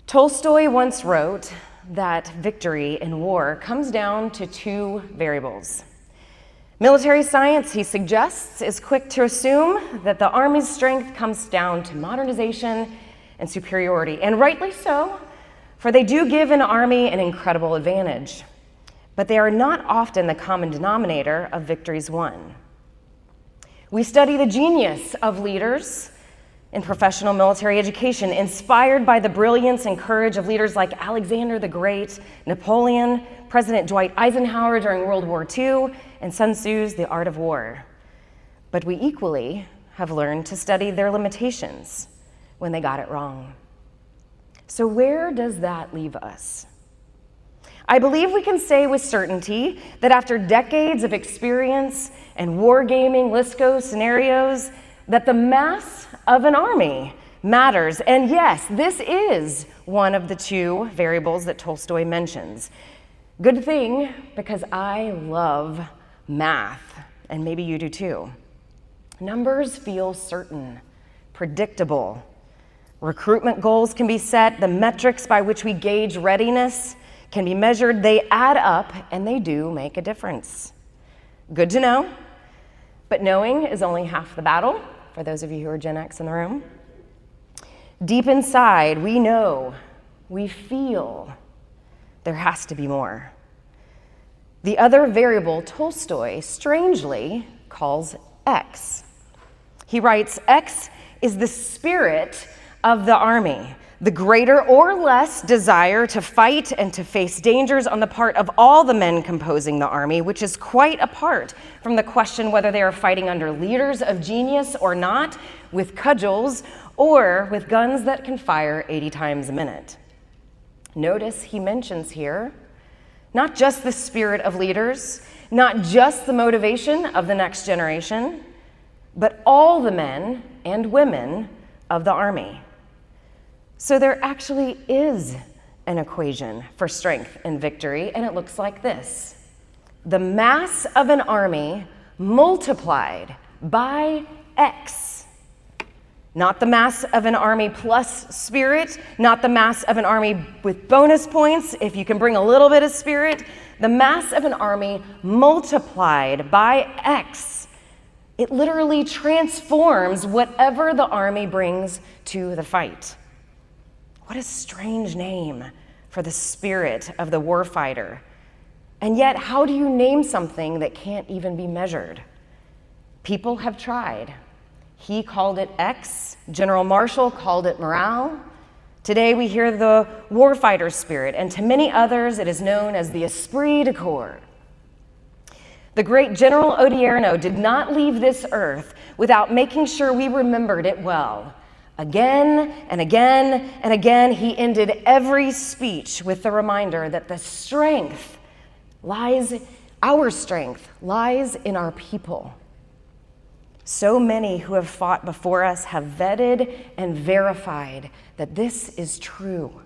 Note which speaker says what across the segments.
Speaker 1: Tolstoy once wrote that victory in war comes down to two variables. Military science, he suggests, is quick to assume that the Army's strength comes down to modernization and superiority, and rightly so, for they do give an army an incredible advantage. But they are not often the common denominator of victories won. We study the genius of leaders in professional military education, inspired by the brilliance and courage of leaders like Alexander the Great, Napoleon, President Dwight Eisenhower during World War II, and Sun Tzu's The Art of War. But we equally have learned to study their limitations when they got it wrong. So where does that leave us? I believe we can say with certainty that after decades of experience and wargaming Lisco scenarios, that the mass of an army matters. And yes, this is one of the two variables that Tolstoy mentions. Good thing, because I love math, and maybe you do too. Numbers feel certain, predictable. Recruitment goals can be set. The metrics by which we gauge readiness can be measured. They add up, and they do make a difference. Good to know, but knowing is only half the battle, for those of you who are Gen X in the room. Deep inside, we know, we feel there has to be more. The other variable Tolstoy strangely calls X. He writes, X is the spirit of the army, the greater or less desire to fight and to face dangers on the part of all the men composing the army, which is quite apart from the question whether they are fighting under leaders of genius or not, with cudgels, or with guns that can fire 80 times a minute. Notice he mentions here not just the spirit of leaders, not just the motivation of the next generation, but all the men and women of the army. So there actually is an equation for strength and victory, and it looks like this. The mass of an army multiplied by X. Not the mass of an army plus spirit, not the mass of an army with bonus points, if you can bring a little bit of spirit. The mass of an army multiplied by X. It literally transforms whatever the army brings to the fight. What a strange name for the spirit of the warfighter. And yet, how do you name something that can't even be measured? People have tried. He called it X. General Marshall called it morale. Today we hear the warfighter spirit, and to many others it is known as the esprit de corps. The great General Odierno did not leave this earth without making sure we remembered it well. Again and again and again, he ended every speech with the reminder that our strength lies in our people. So many who have fought before us have vetted and verified that this is true.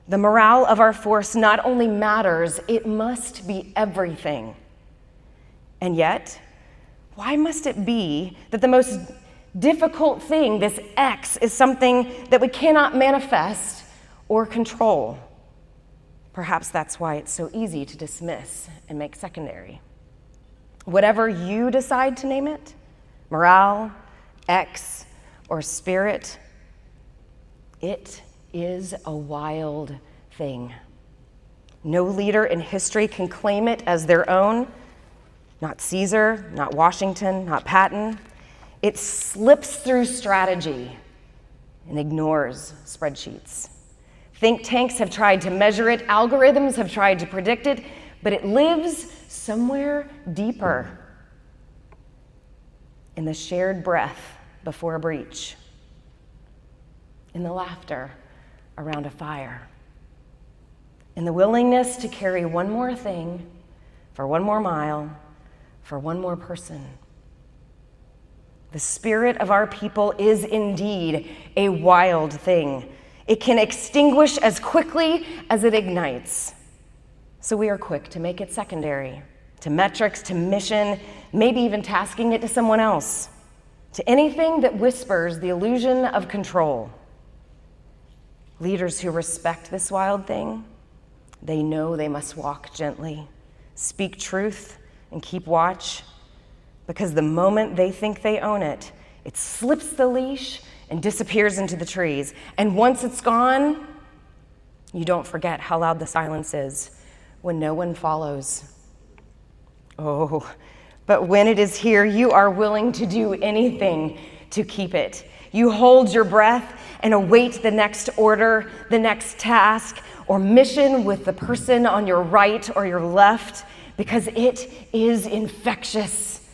Speaker 1: The morale of our force not only matters, it must be everything. And yet, why must it be that the most difficult thing, this X, is something that we cannot manifest or control? Perhaps that's why it's so easy to dismiss and make secondary. Whatever you decide to name it, morale, X, or spirit, it is a wild thing. No leader in history can claim it as their own. Not Caesar, not Washington, not Patton. It slips through strategy and ignores spreadsheets. Think tanks have tried to measure it, algorithms have tried to predict it, but it lives somewhere deeper in the shared breath before a breach, in the laughter around a fire, in the willingness to carry one more thing for one more mile, for one more person. The spirit of our people is indeed a wild thing. It can extinguish as quickly as it ignites. So we are quick to make it secondary, to metrics, to mission, maybe even tasking it to someone else, to anything that whispers the illusion of control. Leaders who respect this wild thing, they know they must walk gently, speak truth, and keep watch, because the moment they think they own it, it slips the leash and disappears into the trees. And once it's gone, you don't forget how loud the silence is when no one follows. Oh, but when it is here, you are willing to do anything to keep it. You hold your breath and await the next order, the next task, or mission with the person on your right or your left, because it is infectious.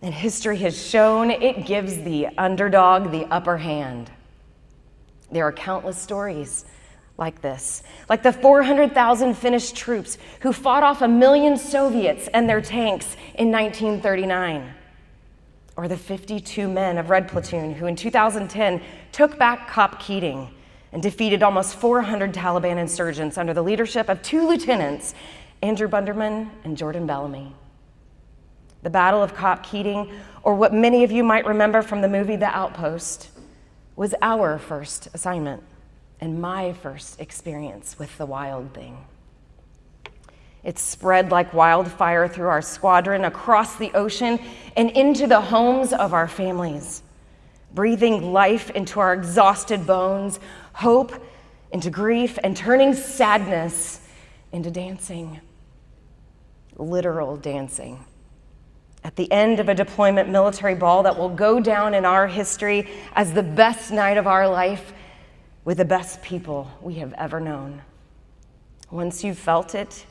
Speaker 1: And history has shown it gives the underdog the upper hand. There are countless stories like this, like the 400,000 Finnish troops who fought off 1 million Soviets and their tanks in 1939. Or the 52 men of Red Platoon who in 2010 took back Kop Keating and defeated almost 400 Taliban insurgents under the leadership of 2 lieutenants, Andrew Bunderman and Jordan Bellamy. The Battle of Kop Keating, or what many of you might remember from the movie The Outpost, was our first assignment and my first experience with the wild thing. It spread like wildfire through our squadron, across the ocean, and into the homes of our families, breathing life into our exhausted bones, hope into grief, and turning sadness into dancing, literal dancing. At the end of a deployment military ball that will go down in our history as the best night of our life with the best people we have ever known. Once you've felt it,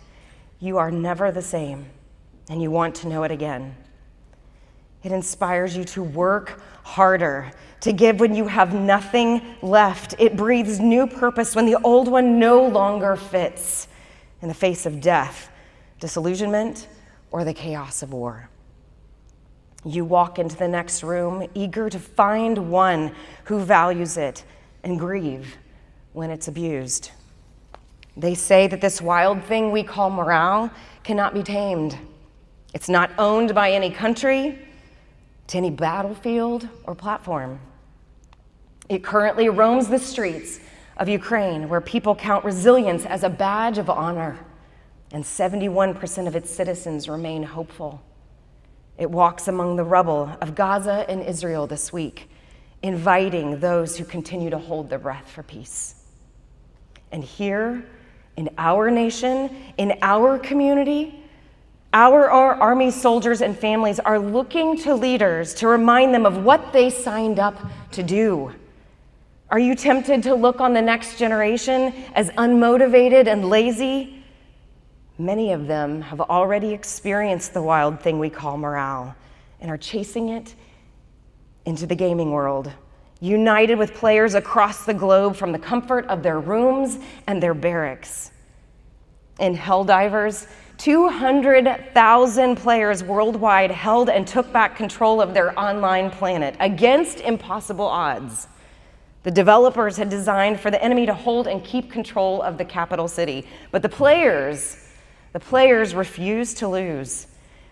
Speaker 1: you are never the same, and you want to know it again. It inspires you to work harder, to give when you have nothing left. It breathes new purpose when the old one no longer fits in the face of death, disillusionment, or the chaos of war. You walk into the next room, eager to find one who values it, and grieve when it's abused. They say that this wild thing we call morale cannot be tamed. It's not owned by any country, to any battlefield or platform. It currently roams the streets of Ukraine, where people count resilience as a badge of honor, and 71% of its citizens remain hopeful. It walks among the rubble of Gaza and Israel this week, inviting those who continue to hold their breath for peace. And here, in our nation, in our community, our Army soldiers and families are looking to leaders to remind them of what they signed up to do. Are you tempted to look on the next generation as unmotivated and lazy? Many of them have already experienced the wild thing we call morale and are chasing it into the gaming world, united with players across the globe from the comfort of their rooms and their barracks. In Helldivers, 200,000 players worldwide held and took back control of their online planet against impossible odds. The developers had designed for the enemy to hold and keep control of the capital city, but the players refused to lose.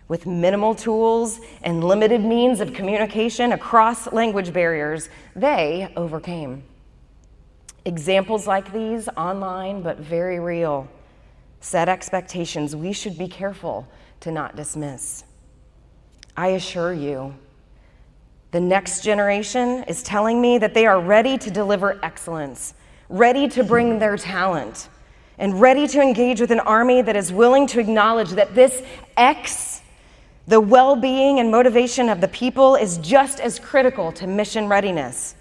Speaker 1: With minimal tools and limited means of communication across language barriers, they overcame. Examples like these, online but very real, set expectations we should be careful to not dismiss. I assure you, the next generation is telling me that they are ready to deliver excellence, ready to bring their talent, and ready to engage with an army that is willing to acknowledge that this the well-being and motivation of the people, is just as critical to mission readiness.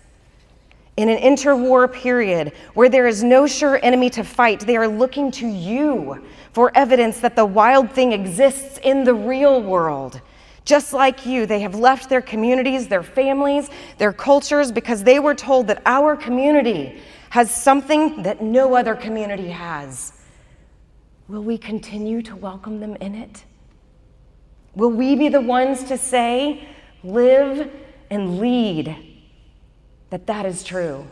Speaker 1: In an interwar period where there is no sure enemy to fight, they are looking to you for evidence that the wild thing exists in the real world. Just like you, they have left their communities, their families, their cultures, because they were told that our community has something that no other community has. Will we continue to welcome them in it? Will we be the ones to say, live and lead, that is true?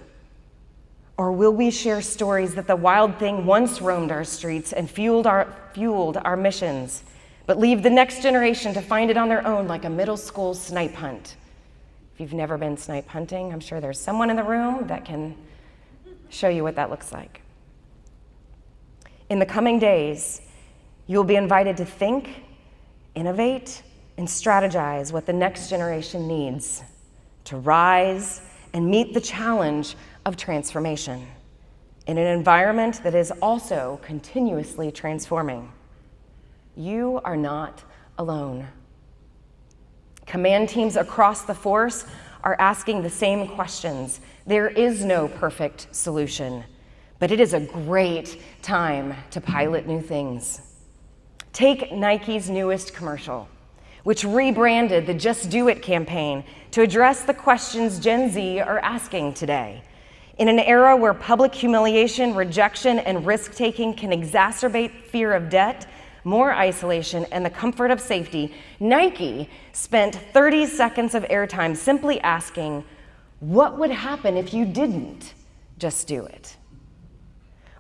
Speaker 1: Or will we share stories that the wild thing once roamed our streets and fueled our missions, but leave the next generation to find it on their own, like a middle school snipe hunt? If you've never been snipe hunting, I'm sure there's someone in the room that can show you what that looks like. In the coming days, you'll be invited to think, innovate, and strategize what the next generation needs to rise and meet the challenge of transformation in an environment that is also continuously transforming. You are not alone. Command teams across the force are asking the same questions. There is no perfect solution, but it is a great time to pilot new things. Take Nike's newest commercial, which rebranded the Just Do It campaign to address the questions Gen Z are asking today. In an era where public humiliation, rejection, and risk-taking can exacerbate fear of debt, more isolation, and the comfort of safety, Nike spent 30 seconds of airtime simply asking, what would happen if you didn't just do it?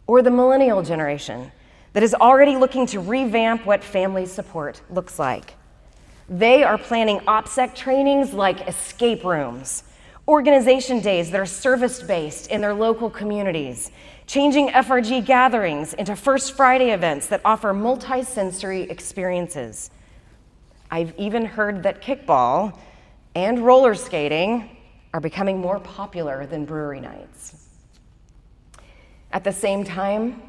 Speaker 1: Or the millennial generation that is already looking to revamp what family support looks like. They are planning OPSEC trainings like escape rooms, organization days that are service-based in their local communities, changing FRG gatherings into First Friday events that offer multi-sensory experiences. I've even heard that kickball and roller skating are becoming more popular than brewery nights. At the same time,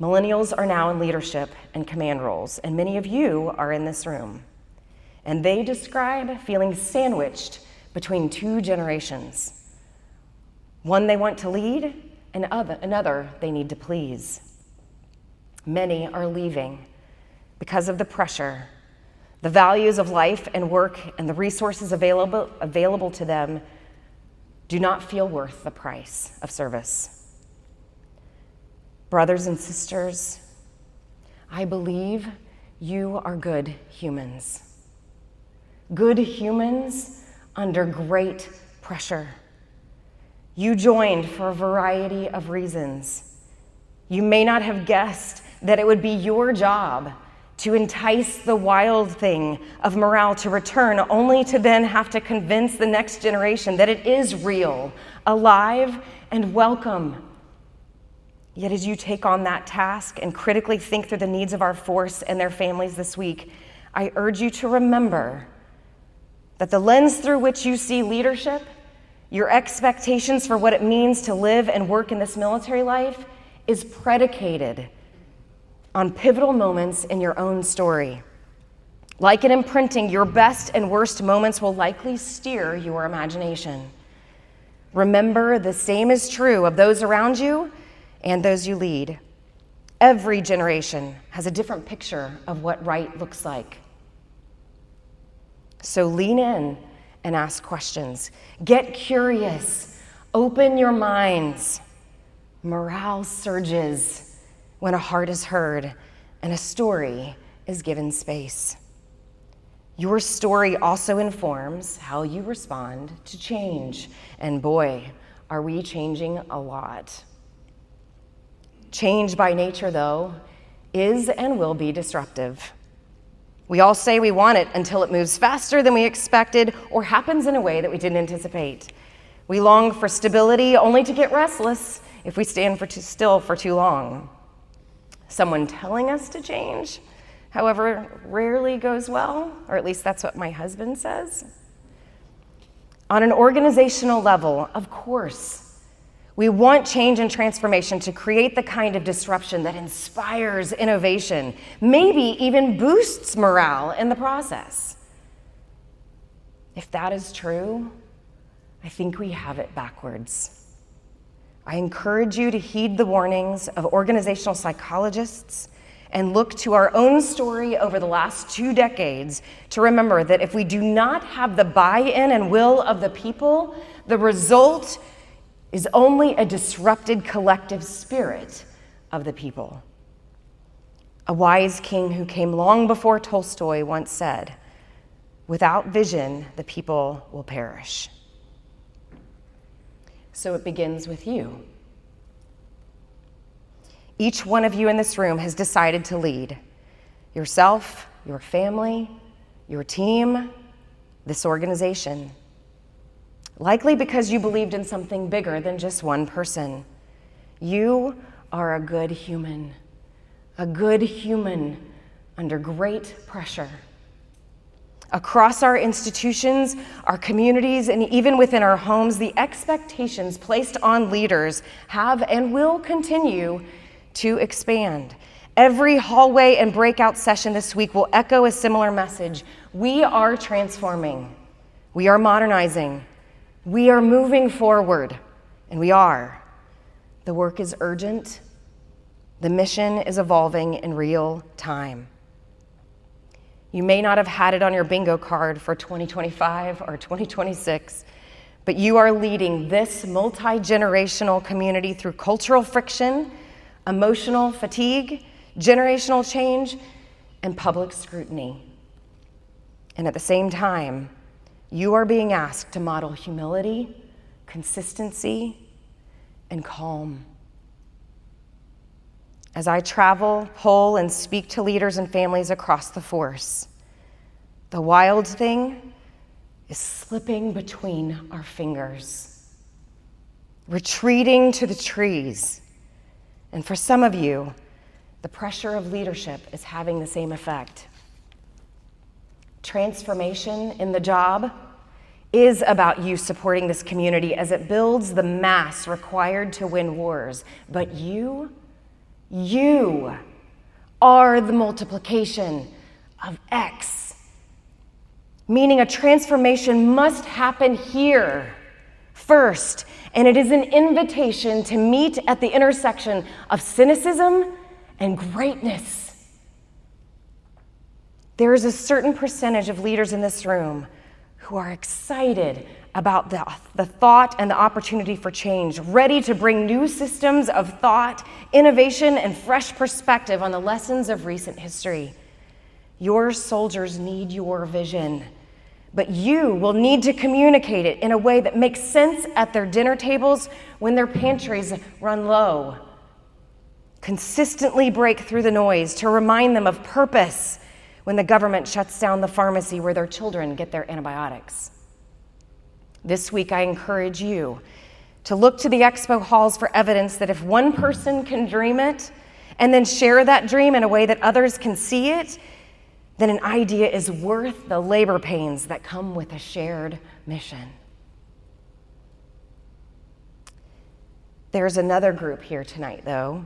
Speaker 1: millennials are now in leadership and command roles, and many of you are in this room. And they describe feeling sandwiched between two generations. One they want to lead, and another they need to please. Many are leaving because of the pressure. The values of life and work and the resources available to them do not feel worth the price of service. Brothers and sisters, I believe you are good humans. Good humans under great pressure. You joined for a variety of reasons. You may not have guessed that it would be your job to entice the wild thing of morale to return, only to then have to convince the next generation that it is real, alive, and welcome. Yet as you take on that task and critically think through the needs of our force and their families this week, I urge you to remember that the lens through which you see leadership, your expectations for what it means to live and work in this military life, is predicated on pivotal moments in your own story. Like an imprinting, your best and worst moments will likely steer your imagination. Remember, the same is true of those around you and those you lead. Every generation has a different picture of what right looks like. So lean in and ask questions. Get curious. Open your minds. Morale surges when a heart is heard and a story is given space. Your story also informs how you respond to change. And boy, are we changing a lot. Change by nature, though, is and will be disruptive. We all say we want it until it moves faster than we expected or happens in a way that we didn't anticipate. We long for stability only to get restless if we stand still for too long. Someone telling us to change, however, rarely goes well, or at least that's what my husband says. On an organizational level, of course, we want change and transformation to create the kind of disruption that inspires innovation, maybe even boosts morale in the process. If that is true, I think we have it backwards. I encourage you to heed the warnings of organizational psychologists and look to our own story over the last 2 decades to remember that if we do not have the buy-in and will of the people, the result is only a disrupted collective spirit of the people. A wise king who came long before Tolstoy once said, "Without vision, the people will perish." So it begins with you. Each one of you in this room has decided to lead yourself, your family, your team, this organization. likely because you believed in something bigger than just one person. You are a good human under great pressure. Across our institutions, our communities, and even within our homes, the expectations placed on leaders have and will continue to expand. Every hallway and breakout session this week will echo a similar message. We are transforming. We are modernizing. We are moving forward, and we are. The work is urgent. The mission is evolving in real time. You may not have had it on your bingo card for 2025 or 2026, but you are leading this multi-generational community through cultural friction, emotional fatigue, generational change, and public scrutiny. And at the same time, you are being asked to model humility, consistency, and calm. As I travel, poll, and speak to leaders and families across the force, the wild thing is slipping between our fingers, retreating to the trees. And for some of you, the pressure of leadership is having the same effect. Transformation in the job is about you supporting this community as it builds the mass required to win wars. But you are the multiplication of X, meaning a transformation must happen here first, and it is an invitation to meet at the intersection of cynicism and greatness. There is a certain percentage of leaders in this room who are excited about the thought and the opportunity for change, ready to bring new systems of thought, innovation, and fresh perspective on the lessons of recent history. Your soldiers need your vision, but you will need to communicate it in a way that makes sense at their dinner tables when their pantries run low. Consistently break through the noise to remind them of purpose when the government shuts down the pharmacy where their children get their antibiotics. This week, I encourage you to look to the expo halls for evidence that if one person can dream it and then share that dream in a way that others can see it, then an idea is worth the labor pains that come with a shared mission. There's another group here tonight, though,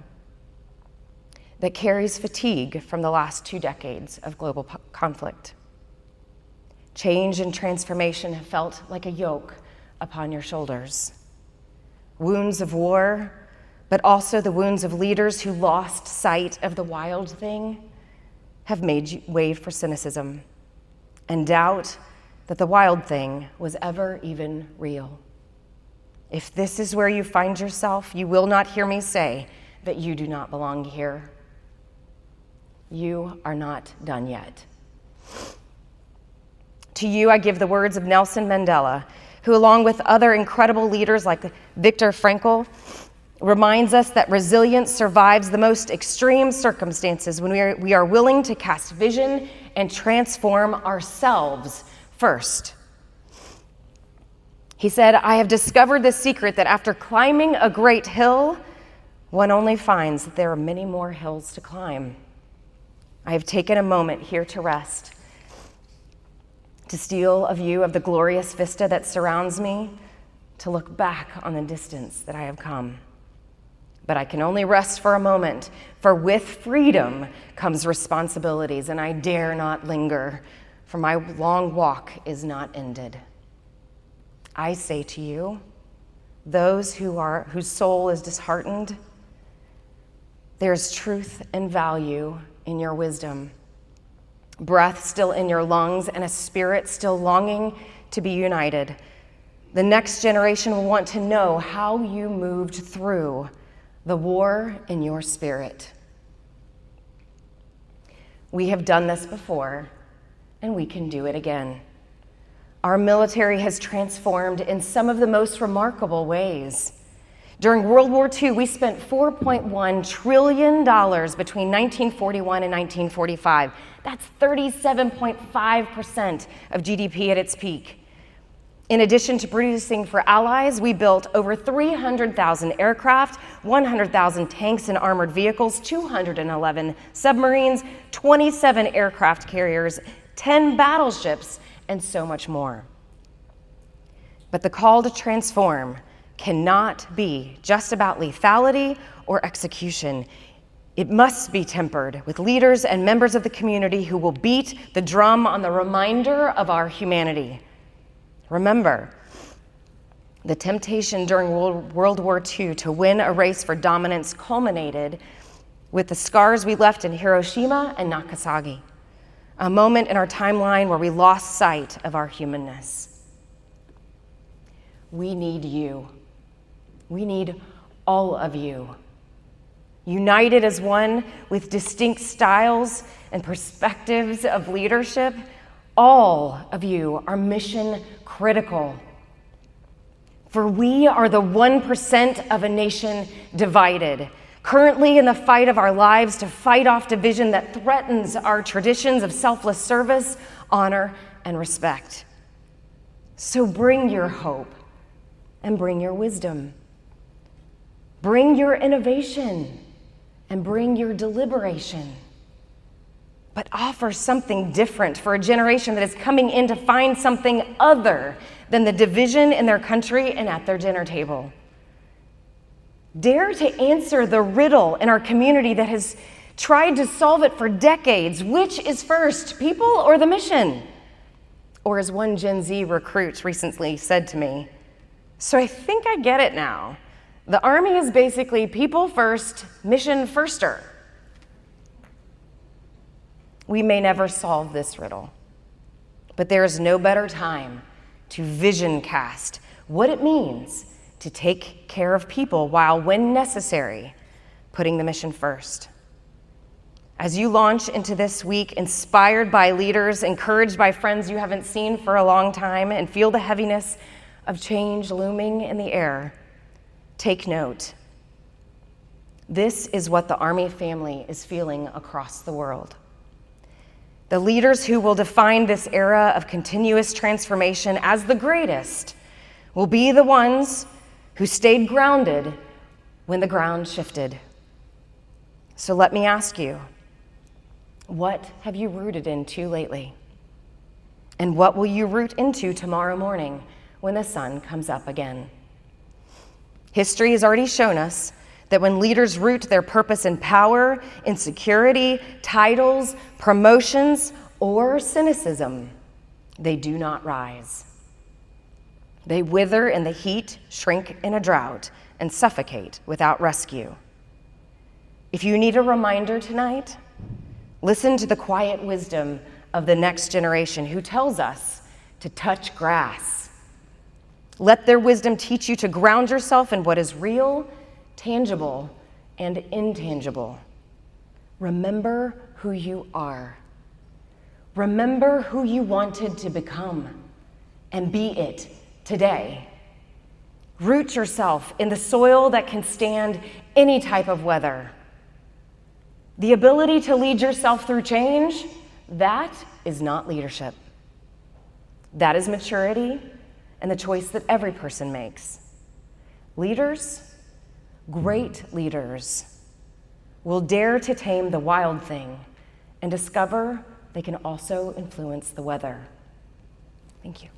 Speaker 1: that carries fatigue from the last 2 decades of global conflict. Change and transformation have felt like a yoke upon your shoulders. Wounds of war, but also the wounds of leaders who lost sight of the wild thing, have made you way for cynicism and doubt that the wild thing was ever even real. If this is where you find yourself, you will not hear me say that you do not belong here. You are not done yet. To you, I give the words of Nelson Mandela, who, along with other incredible leaders like Viktor Frankl, reminds us that resilience survives the most extreme circumstances when we are willing to cast vision and transform ourselves first. He said, "I have discovered the secret that after climbing a great hill, one only finds that there are many more hills to climb. I have taken a moment here to rest, to steal a view of the glorious vista that surrounds me, to look back on the distance that I have come. But I can only rest for a moment, for with freedom comes responsibilities, and I dare not linger, for my long walk is not ended. I say to you, those whose soul is disheartened, there's truth and value in your wisdom, breath still in your lungs, and a spirit still longing to be united. The next generation will want to know how you moved through the war in your spirit. We have done this before, and we can do it again. Our military has transformed in some of the most remarkable ways. During World War II, we spent $4.1 trillion between 1941 and 1945. That's 37.5% of GDP at its peak. In addition to producing for allies, we built over 300,000 aircraft, 100,000 tanks and armored vehicles, 211 submarines, 27 aircraft carriers, 10 battleships, and so much more. But the call to transform cannot be just about lethality or execution. It must be tempered with leaders and members of the community who will beat the drum on the reminder of our humanity. Remember, the temptation during World War II to win a race for dominance culminated with the scars we left in Hiroshima and Nagasaki, a moment in our timeline where we lost sight of our humanness. We need you. We need all of you. United as one with distinct styles and perspectives of leadership, all of you are mission critical. For we are the 1% of a nation divided, currently in the fight of our lives to fight off division that threatens our traditions of selfless service, honor, and respect. So bring your hope and bring your wisdom. Bring your innovation and bring your deliberation. But offer something different for a generation that is coming in to find something other than the division in their country and at their dinner table. Dare to answer the riddle in our community that has tried to solve it for decades. Which is first, people or the mission? Or as one Gen Z recruit recently said to me, so I think I get it now. The Army is basically people first, mission firster. We may never solve this riddle, but there is no better time to vision cast what it means to take care of people while, when necessary, putting the mission first. As you launch into this week, inspired by leaders, encouraged by friends you haven't seen for a long time, and feel the heaviness of change looming in the air, take note. This is what the Army family is feeling across the world. The leaders who will define this era of continuous transformation as the greatest will be the ones who stayed grounded when the ground shifted. So let me ask you, what have you rooted into lately? And what will you root into tomorrow morning when the sun comes up again? History has already shown us that when leaders root their purpose in power, insecurity, titles, promotions, or cynicism, they do not rise. They wither in the heat, shrink in a drought, and suffocate without rescue. If you need a reminder tonight, listen to the quiet wisdom of the next generation who tells us to touch grass. Let their wisdom teach you to ground yourself in what is real, tangible, and intangible. Remember who you are. Remember who you wanted to become, and be it today. Root yourself in the soil that can stand any type of weather. The ability to lead yourself through change, that is not leadership. That is maturity and the choice that every person makes. Leaders, great leaders, will dare to tame the wild thing and discover they can also influence the weather. Thank you.